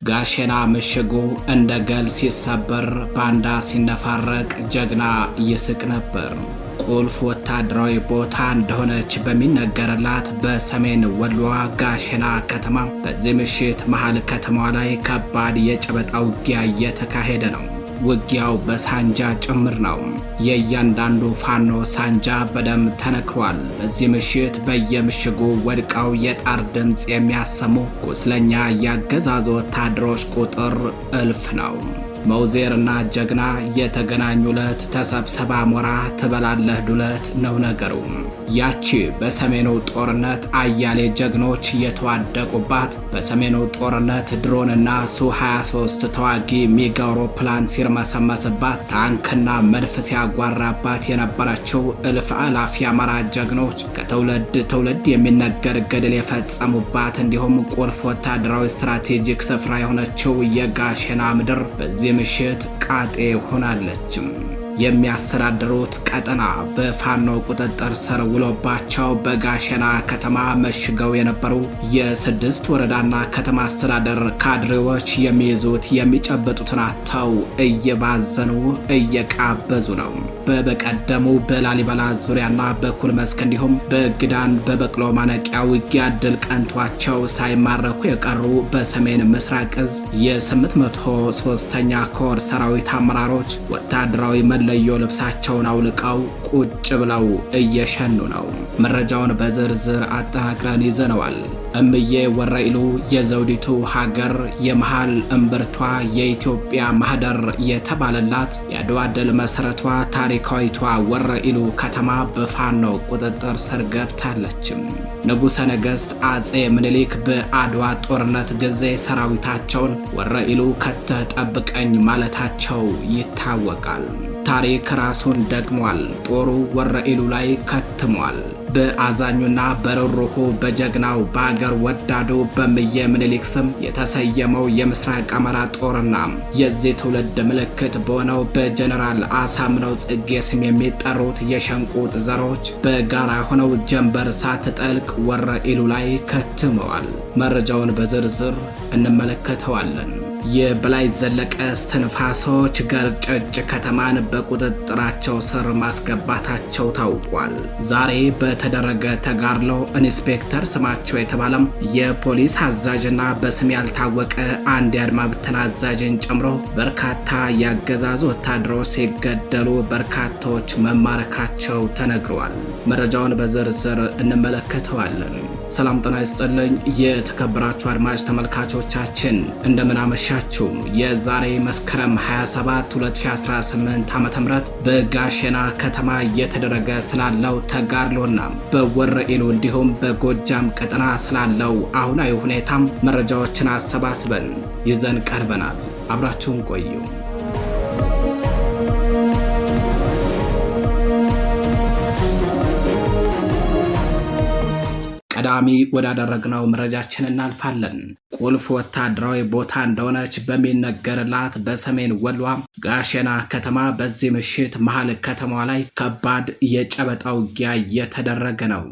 ጋሸና ምሽጉ እንደ ገል ሲሰበር ባንዳ ሲነፋረቅ ጀግና ይስቅ ነበር። ቁልፍ ወታደራዊ ቦታ እንደሆነች በሚነገርላት በሰሜን ወሎዋ ጋሸና ከተማ በዚህ ምሽት መሃል ከተማዋ ላይ ከባድ የጨበጣ ውጊያ እየተካሄደ ነው። ውጊያው በሳንጃ ጭምር ነው። የእያንዳንዱ ፋኖ ሳንጃ በደም ተነክሯል። በዚህ ምሽት በየምሽጉ ወድቀው የጣር ድምፅ የሚያሰሙ ቁስለኛ ያገዛዙ ወታደሮች ቁጥር እልፍ ነው። መውዜርና ጀግና የተገናኙለት ተሰብሰባ ሞራ ትበላለህ ዱለት ነው ነገሩ። ያቺ በሰሜኑ ጦርነት አያሌ ጀግኖች የተዋደቁባት፣ በሰሜኑ ጦርነት ድሮንና ሱ-23 ተዋጊ ሚግ አውሮፕላን ሲርመሰመስባት፣ ታንክና መድፍ ሲያጓራባት የነበረችው እልፍ አላፍ የአማራ ጀግኖች ከትውልድ ትውልድ የሚነገር ገድል የፈጸሙባት እንዲሁም ቁልፍ ወታደራዊ ስትራቴጂክ ስፍራ የሆነችው የጋሸና ምድር በዚህ ምሽት ቃጤ ሆናለችም። የሚያስተዳድሩት ቀጠና በፋኖ ቁጥጥር ስር ውሎባቸው በጋሸና ከተማ መሽገው የነበሩ የስድስት ወረዳና ከተማ አስተዳደር ካድሬዎች የሚይዙት የሚጨበጡትን አጥተው እየባዘኑ እየቃበዙ ነው። በበቀደሙ በላሊበላ ዙሪያና በኩል መስክ እንዲሁም በግዳን በበቅሎ ማነቂያ ውጊያ ድል ቀንቷቸው ሳይማረኩ የቀሩ በሰሜን ምስራቅ እዝ የ803ኛ ኮር ሰራዊት አመራሮች ወታደራዊ መለዮ ልብሳቸውን አውልቀው ቁጭ ብለው እየሸኑ ነው። መረጃውን በዝርዝር አጠናቅረን ይዘነዋል። እምዬ ወረኢሉ የዘውዲቱ ሀገር የመሃል እምብርቷ የኢትዮጵያ ማህደር የተባለላት የአድዋ ድል መሰረቷ ታሪካዊቷ ወረኢሉ ከተማ በፋኖ ቁጥጥር ስር ገብታለች። ንጉሠ ነገሥት አጼ ምኒልክ በአድዋ ጦርነት ጊዜ ሰራዊታቸውን ወረኢሉ ከተህ ጠብቀኝ ማለታቸው ይታወቃል። ታሪክ ራሱን ደግሟል። ጦሩ ወረኢሉ ላይ ከትሟል። በአዛኙና በርሩሁ በጀግናው በአገር ወዳዱ በእምዬ ምኒልክ ስም የተሰየመው የምስራቅ አማራ ጦርና የዚህ ትውልድ ምልክት በሆነው በጀነራል አሳምነው ጽጌ ስም የሚጠሩት የሸንቁጥ ዘሮች በጋራ ሆነው ጀንበር ሳትጠልቅ ወረኢሉ ላይ ከትመዋል። መረጃውን በዝርዝር እንመለከተዋለን። የበላይ ዘለቀ እስትንፋሶች ገርጨጭ ከተማን በቁጥጥራቸው ስር ማስገባታቸው ታውቋል። ዛሬ በተደረገ ተጋድሎ ኢንስፔክተር ስማቸው የተባለም የፖሊስ አዛዥና በስም ያልታወቀ አንድ የአድማ ብተና አዛዥን ጨምሮ በርካታ ያገዛዙ ወታደሮች ሲገደሉ በርካቶች መማረካቸው ተነግረዋል። መረጃውን በዝርዝር እንመለከተዋለን። ሰላም ጤና ይስጥልኝ የተከበራችሁ አድማጭ ተመልካቾቻችን እንደምን አመሻችሁ። የዛሬ መስከረም 27 2018 ዓ.ም በጋሸና ከተማ እየተደረገ ስላለው ተጋድሎና በወረኢሉ እንዲሁም በጎጃም ቀጠና ስላለው አሁናዊ ሁኔታም መረጃዎችን አሰባስበን ይዘን ቀርበናል። አብራችሁን ቆዩ። ቀዳሚ ወዳደረግነው መረጃችን እናልፋለን። ቁልፍ ወታደራዊ ቦታ እንደሆነች በሚነገርላት በሰሜን ወሎ ጋሸና ከተማ በዚህ ምሽት መሃል ከተማዋ ላይ ከባድ የጨበጣ ውጊያ እየተደረገ ነው።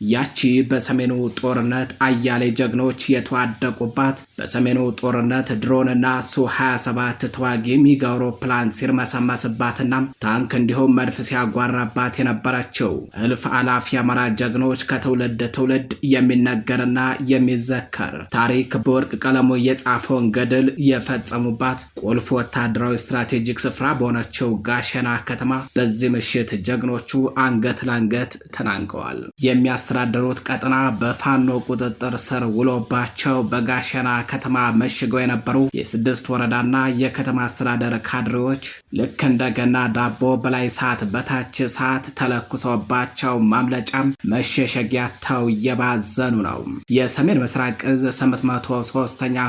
ያቺ በሰሜኑ ጦርነት አያሌ ጀግኖች የተዋደቁባት፣ በሰሜኑ ጦርነት ድሮንና ሱ-27 ተዋጊ ሚግ አውሮፕላን ሲርመሰመስባትና ታንክ እንዲሁም መድፍ ሲያጓራባት የነበረችው እልፍ አላፍ የአማራ ጀግኖች ከትውልድ ትውልድ የሚነገርና የሚዘከር ታሪክ በወርቅ ቀለሙ የጻፈውን ገድል የፈጸሙባት ቁልፍ ወታደራዊ ስትራቴጂክ ስፍራ በሆነችው ጋሸና ከተማ በዚህ ምሽት ጀግኖቹ አንገት ለአንገት ተናንቀዋል። የሚያስተዳድሩት ቀጠና በፋኖ ቁጥጥር ስር ውሎባቸው በጋሸና ከተማ መሽገው የነበሩ የስድስት ወረዳና የከተማ አስተዳደር ካድሬዎች ልክ እንደገና ዳቦ በላይ ሰዓት በታች ሰዓት ተለኩሶባቸው ማምለጫም መሸሸጊያተው እየባዘኑ ነው። የሰሜን ምስራቅ እዝ 803ኛ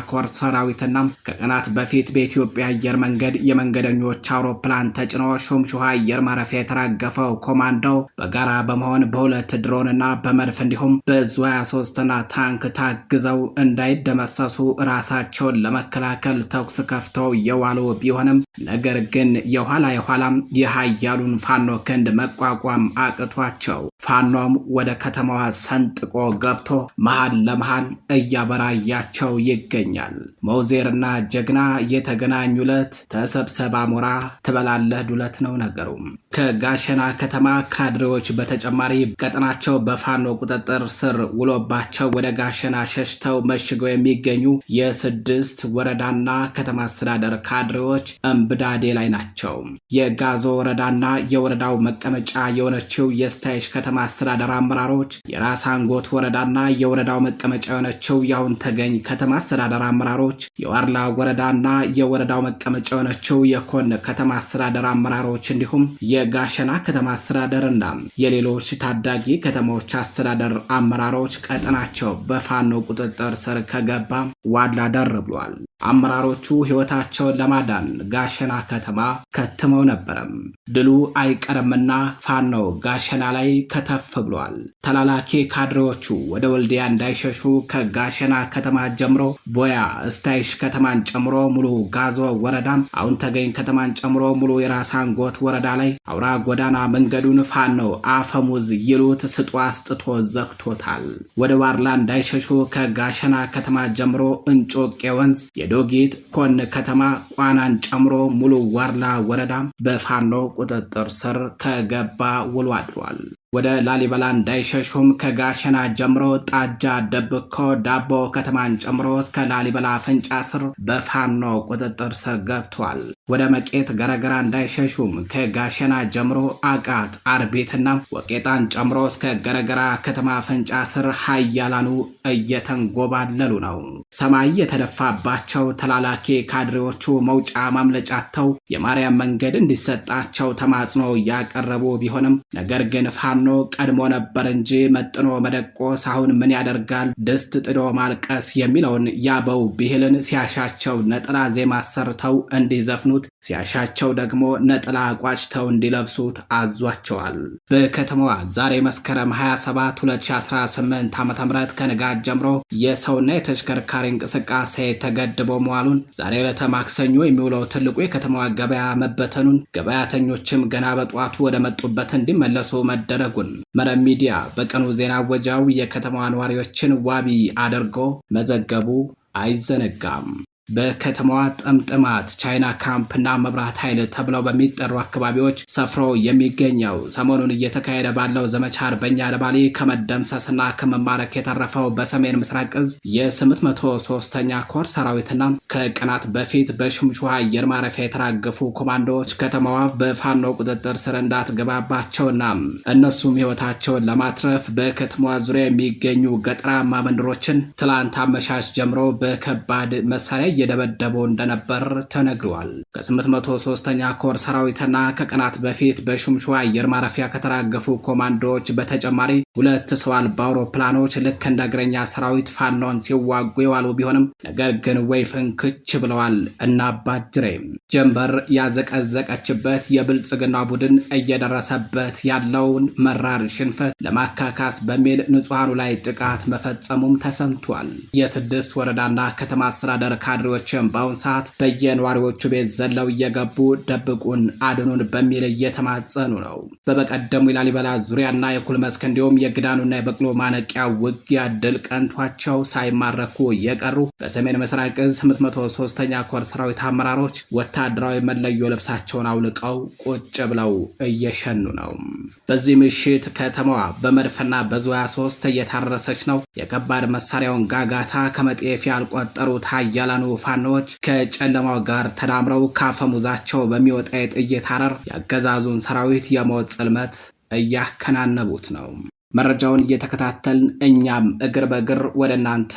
ኮር ሰራዊትና ከቀናት በፊት በኢትዮጵያ አየር መንገድ የመንገደኞች አውሮፕላን ተጭኖ ሹምሹሃ አየር ማረፊያ የተራገፈው ኮማንዶ በጋራ በመሆን በሁለት ድሮንና በመድፍ እንዲሁም በዙ 23ና ታንክ ታግዘው እንዳይደመሰሱ ራሳቸውን ለመከላከል ተኩስ ከፍተው የዋሉ ቢሆንም ነገር ግን የኋላም የኃያሉን ፋኖ ክንድ መቋቋም አቅቷቸው ፋኖም ወደ ከተማዋ ሰንጥቆ ገብቶ መሃል ለመሃል እያበራያቸው ይገኛል። መውዜርና ጀግና የተገናኙለት ተሰብሰብ አሞራ ትበላለህ ዱለት ነው ነገሩ። ከጋሸና ከተማ ካድሬዎች በተጨማሪ ቀጠናቸው በፋኖ ቁጥጥር ስር ውሎባቸው ወደ ጋሸና ሸሽተው መሽገው የሚገኙ የስድስት ወረዳና ከተማ አስተዳደር ካድሬዎች እምብዳዴ ላይ ናቸው። የጋዞ ወረዳና የወረዳው መቀመጫ የሆነችው የስታይሽ ከተማ አስተዳደር አመራሮች፣ የራስ አንጎት ወረዳና የወረዳው መቀመጫ የሆነችው ያውን ተገኝ ከተማ አስተዳደር አመራሮች፣ የዋርላ ወረዳና የወረዳው መቀመጫ የሆነችው የኮን ከተማ አስተዳደር አመራሮች እንዲሁም የጋሸና ከተማ አስተዳደርና የሌሎች ታዳጊ ከተሞች አስተዳደር አመራሮች ቀጠናቸው በፋኖ ቁጥጥር ስር ከገባ ዋላ ደር ብሏል። አመራሮቹ ሕይወታቸውን ለማዳን ጋሸና ከተማ ከትመው ነበረም። ድሉ አይቀርምና ፋኖ ጋሸና ላይ ከተፍ ብሏል። ተላላኪ ካድሬዎቹ ወደ ወልዲያ እንዳይሸሹ ከጋሸና ከተማ ጀምሮ ቦያ ስታይሽ ከተማን ጨምሮ ሙሉ ጋዞ ወረዳም አሁን ተገኝ ከተማን ጨምሮ ሙሉ የራስ አንጎት ወረዳ ላይ አውራ ጎዳና መንገዱን ፋኖ አፈሙዝ ይሉት ስጦ አስጥቶ ዘግቶታል። ወደ ዋርላ እንዳይሸሹ ከጋሸና ከተማ ጀምሮ እንጮቄ ወንዝ የዶጊት ኮን ከተማ ቋናን ጨምሮ ሙሉ ዋርላ ወረዳ በፋኖ ቁጥጥር ስር ከገባ ውሎ አድሯል። ወደ ላሊበላ እንዳይሸሹም ከጋሸና ጀምሮ ጣጃ ደብኮ ዳቦ ከተማን ጨምሮ እስከ ላሊበላ አፍንጫ ስር በፋኖ ቁጥጥር ስር ገብቷል። ወደ መቄት ገረገራ እንዳይሸሹም ከጋሸና ጀምሮ አቃት አርቤትና ወቄጣን ጨምሮ እስከ ገረገራ ከተማ አፍንጫ ስር ሀያላኑ እየተንጎባለሉ ነው። ሰማይ የተደፋባቸው ተላላኪ ካድሬዎቹ መውጫ ማምለጫተው የማርያም መንገድ እንዲሰጣቸው ተማጽኖ ያቀረቡ ቢሆንም ነገር ግን ፋኖ ቀድሞ ነበር እንጂ መጥኖ መደቆስ አሁን ምን ያደርጋል ድስት ጥዶ ማልቀስ የሚለውን ያበው ብሂልን ሲያሻቸው ነጠላ ዜማ ሰርተው እንዲዘፍኑት ሲያሻቸው ደግሞ ነጠላ ቋጭተው እንዲለብሱት አዟቸዋል። በከተማዋ ዛሬ መስከረም 27 2018 ዓ.ም ከንጋት ጀምሮ የሰውና የተሽከርካሪ እንቅስቃሴ ተገድቦ መዋሉን፣ ዛሬ ዕለተ ማክሰኞ የሚውለው ትልቁ የከተማዋ ገበያ መበተኑን፣ ገበያተኞችም ገና በጧቱ ወደ መጡበት እንዲመለሱ መደረጉን መረብ ሚዲያ በቀኑ ዜና ወጃው የከተማዋ ነዋሪዎችን ዋቢ አድርጎ መዘገቡ አይዘነጋም። በከተማዋ ጥምጥማት ቻይና ካምፕና መብራት ኃይል ተብለው በሚጠሩ አካባቢዎች ሰፍሮ የሚገኘው ሰሞኑን እየተካሄደ ባለው ዘመቻ አርበኛ አደባሌ ከመደምሰስና ከመማረክ የተረፈው በሰሜን ምስራቅ እዝ የ803ኛ ኮር ሰራዊትና ከቀናት በፊት በሽምሹሃ አየር ማረፊያ የተራገፉ ኮማንዶዎች ከተማዋ በፋኖ ቁጥጥር ስር እንዳትገባባቸውና እነሱም ሕይወታቸውን ለማትረፍ በከተማዋ ዙሪያ የሚገኙ ገጠራማ መንደሮችን ትላንት አመሻሽ ጀምሮ በከባድ መሳሪያ እየደበደበው እንደነበር ተነግሯል። ከ803ኛ ኮር ሰራዊትና ከቀናት በፊት በሹምሹ አየር ማረፊያ ከተራገፉ ኮማንዶዎች በተጨማሪ ሁለት ሰው አልባ አውሮፕላኖች ልክ እንደ እግረኛ ሰራዊት ፋኖን ሲዋጉ የዋሉ ቢሆንም ነገር ግን ወይ ፍንክች ብለዋል። እና አባጅሬ ጀንበር ያዘቀዘቀችበት የብልጽግና ቡድን እየደረሰበት ያለውን መራር ሽንፈት ለማካካስ በሚል ንጹሃኑ ላይ ጥቃት መፈጸሙም ተሰምቷል። የስድስት ወረዳና ከተማ አስተዳደር ካድሬዎችም በአሁን ሰዓት በየነዋሪዎቹ ቤት ዘለው እየገቡ ደብቁን አድኑን በሚል እየተማጸኑ ነው። በበቀደሙ ላሊበላ ዙሪያና የኩል መስክ እንዲሁም የግዳኑና የበቅሎ ማነቂያ ውጊያ ድል ቀንቷቸው ሳይማረኩ የቀሩ በሰሜን ምስራቅ እዝ 803ኛ ኮር ሰራዊት አመራሮች ወታደራዊ መለዮ ልብሳቸውን አውልቀው ቁጭ ብለው እየሸኑ ነው። በዚህ ምሽት ከተማዋ በመድፍና በዙ 23 እየታረሰች ነው። የከባድ መሳሪያውን ጋጋታ ከመጤፍ ያልቆጠሩት ኃያላኑ ፋኖች ከጨለማው ጋር ተዳምረው ካፈሙዛቸው በሚወጣ የጥይት አረር ያገዛዙን ሰራዊት የሞት ጽልመት እያከናነቡት ነው። መረጃውን እየተከታተልን እኛም እግር በእግር ወደ እናንተ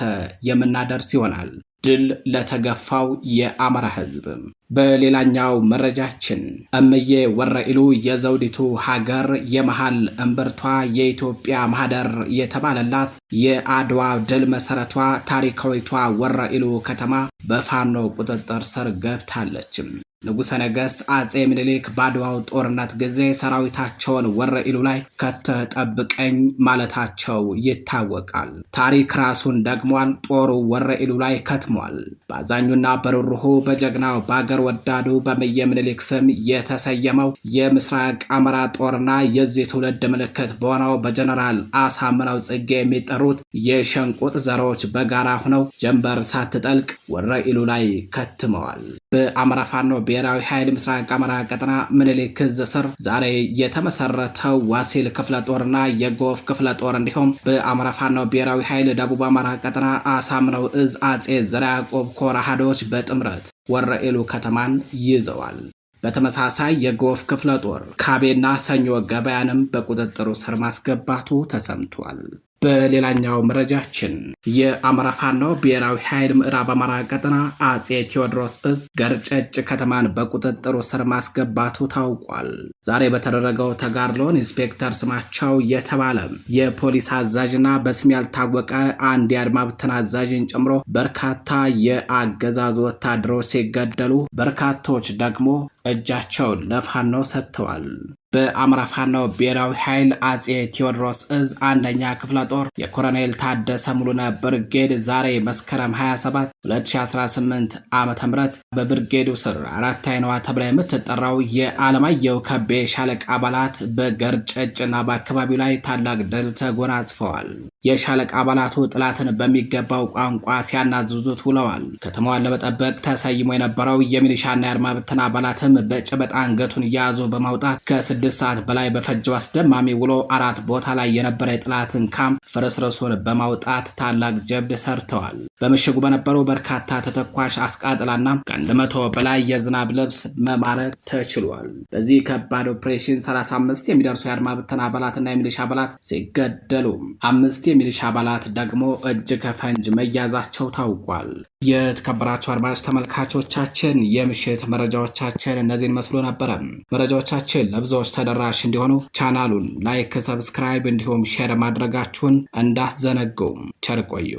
የምናደርስ ይሆናል። ድል ለተገፋው የአማራ ሕዝብ። በሌላኛው መረጃችን እምዬ ወረኢሉ የዘውዲቱ ሀገር የመሃል እምብርቷ የኢትዮጵያ ማህደር የተባለላት የአድዋ ድል መሰረቷ ታሪካዊቷ ወረኢሉ ከተማ በፋኖ ቁጥጥር ስር ገብታለች። ንጉሠ ነገሥት አጼ ምኒልክ በአድዋው ጦርነት ጊዜ ሰራዊታቸውን ወረኢሉ ላይ ከተጠብቀኝ ማለታቸው ይታወቃል። ታሪክ ራሱን ደግሟል። ጦሩ ወረኢሉ ላይ ከትሟል። በአዛኙና በሩሩሁ በጀግናው በአገር ወዳዱ በእምዬ ምኒልክ ስም የተሰየመው የምስራቅ አማራ ጦርና የዚህ ትውልድ ምልክት በሆነው በጀነራል አሳምነው ጽጌ የሚጠሩት የሸንቁጥ ዘሮች በጋራ ሆነው ጀንበር ሳትጠልቅ ወረኢሉ ላይ ከትመዋል። በአማራ ፋኖ ብሔራዊ ኃይል ምስራቅ አማራ ቀጠና ምኒልክ ዕዝ ስር ዛሬ የተመሰረተው ዋሲል ክፍለ ጦርና የጎፍ ክፍለ ጦር እንዲሁም በአማራ ፋኖ ብሔራዊ ኃይል ደቡብ አማራ ቀጠና አሳምነው ዕዝ አጼ ዘርዓ ያዕቆብ ኮር አሃዶች በጥምረት ወረኢሉ ከተማን ይዘዋል። በተመሳሳይ የጎፍ ክፍለ ጦር ካቤና ሰኞ ገበያንም በቁጥጥሩ ስር ማስገባቱ ተሰምቷል። በሌላኛው መረጃችን የአማራ ፋኖ ብሔራዊ ኃይል ምዕራብ አማራ ቀጠና አጼ ቴዎድሮስ ዕዝ ገርጨጭ ከተማን በቁጥጥሩ ስር ማስገባቱ ታውቋል። ዛሬ በተደረገው ተጋድሎን ኢንስፔክተር ስማቸው የተባለ የፖሊስ አዛዥና በስም ያልታወቀ አንድ የአድማ ብተና አዛዥን ጨምሮ በርካታ የአገዛዙ ወታደሮች ሲገደሉ፣ በርካቶች ደግሞ እጃቸውን ለፋኖ ሰጥተዋል። በአማራ ፋኖ ብሔራዊ ኃይል አጼ ቴዎድሮስ ዕዝ አንደኛ ክፍለ ጦር የኮሎኔል ታደሰ ሙሉነ ብርጌድ ዛሬ መስከረም 27 2018 ዓ.ም በብርጌዱ ስር አራት አይነዋ ተብላ የምትጠራው የዓለማየሁ ከቤ ሻለቃ አባላት በገርጨጭና በአካባቢው ላይ ታላቅ ድል ተጎናጽፈዋል። የሻለቃ አባላቱ ጥላትን በሚገባው ቋንቋ ሲያናዝዙት ውለዋል። ከተማዋን ለመጠበቅ ተሰይሞ የነበረው የሚሊሻና የአድማ ብተና አባላትም በጭበጣ አንገቱን እያያዙ በማውጣት ከ6 ሰዓት በላይ በፈጀው አስደማሚ ውሎ 4 ቦታ ላይ የነበረ የጥላትን ካምፕ ፍርስርሱን በማውጣት ታላቅ ጀብድ ሰርተዋል። በምሽጉ በነበሩ በርካታ ተተኳሽ አስቃጥላና ከ100 በላይ የዝናብ ልብስ መማረክ ተችሏል። በዚህ ከባድ ኦፕሬሽን 35 የሚደርሱ የአድማ ብተና አባላትና የሚሊሻ አባላት ሲገደሉ 5 የሚሊሻ አባላት ደግሞ እጅ ከፈንጅ መያዛቸው ታውቋል። የተከበራችሁ አድማጭ ተመልካቾቻችን የምሽት መረጃዎቻችን እነዚህን መስሎ ነበረ። መረጃዎቻችን ለብዙዎች ተደራሽ እንዲሆኑ ቻናሉን ላይክ፣ ሰብስክራይብ እንዲሁም ሼር ማድረጋችሁን እንዳትዘነጉ። ቸር ቆዩ።